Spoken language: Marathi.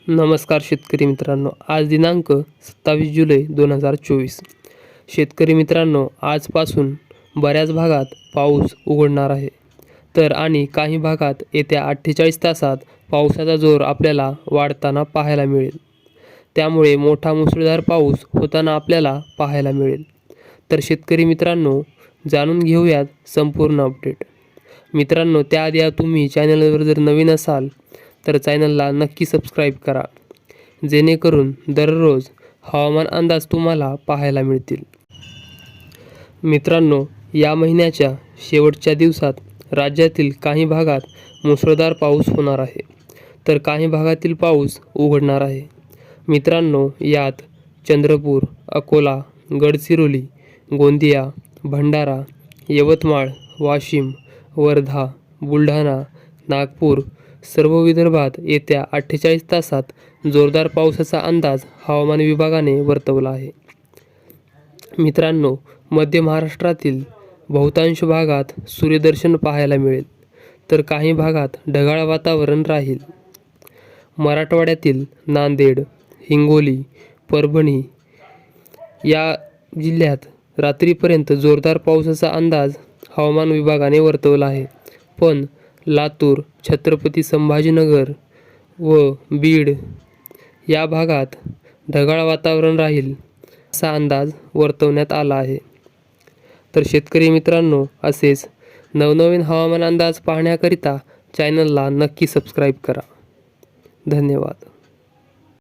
नमस्कार शेतकरी मित्रांनो, आज दिनांक 27 जुलै 2024. शेतकरी मित्रांनो, आजपासून बऱ्याच भागात पाऊस उघडणार आहे. तर आणि काही भागात येत्या 48 तासात पावसाचा जोर आपल्याला वाढताना पाहायला मिळेल. त्यामुळे मोठा मुसळधार पाऊस होताना आपल्याला पाहायला मिळेल. तर शेतकरी मित्रांनो, जाणून घेऊयात संपूर्ण अपडेट. मित्रांनो, त्याआधी तुम्ही चॅनलवर जर नवीन असाल तर चॅनलला नक्की सबस्क्राईब करा, जेणेकरून दररोज हवामान अंदाज तुम्हाला पाहायला मिळतील. मित्रांनो, या महिन्याच्या शेवटच्या दिवसात राज्यातील काही भागात मुसळधार पाऊस होणार आहे, तर काही भागातील पाऊस उघडणार आहे. मित्रांनो, यात चंद्रपूर, अकोला, गडचिरोली, गोंदिया, भंडारा, यवतमाळ, वाशिम, वर्धा, बुलढाणा, नागपूर सर्व विदर्भात येत्या 48 तासात जोरदार पावसाचा अंदाज हवामान विभागाने वर्तवला आहे. मित्रांनो, मध्य महाराष्ट्रातील बहुतांश भागात सूर्यदर्शन पाहायला मिळेल, तर काही भागात ढगाळ वातावरण राहील. मराठवाड्यातील नांदेड, हिंगोली, परभणी या जिल्ह्यात रात्रीपर्यंत जोरदार पावसाचा अंदाज हवामान विभागाने वर्तवला आहे. पण लातूर, छत्रपती संभाजीनगर व बीड या भागात ढगाळ वातावरण राहील असा अंदाज वर्तवण्यात आला आहे. तर शेतकरी मित्रांनो, असेच नवनवीन हवामान अंदाज पाहण्याकरिता चॅनलला नक्की सबस्क्राईब करा. धन्यवाद.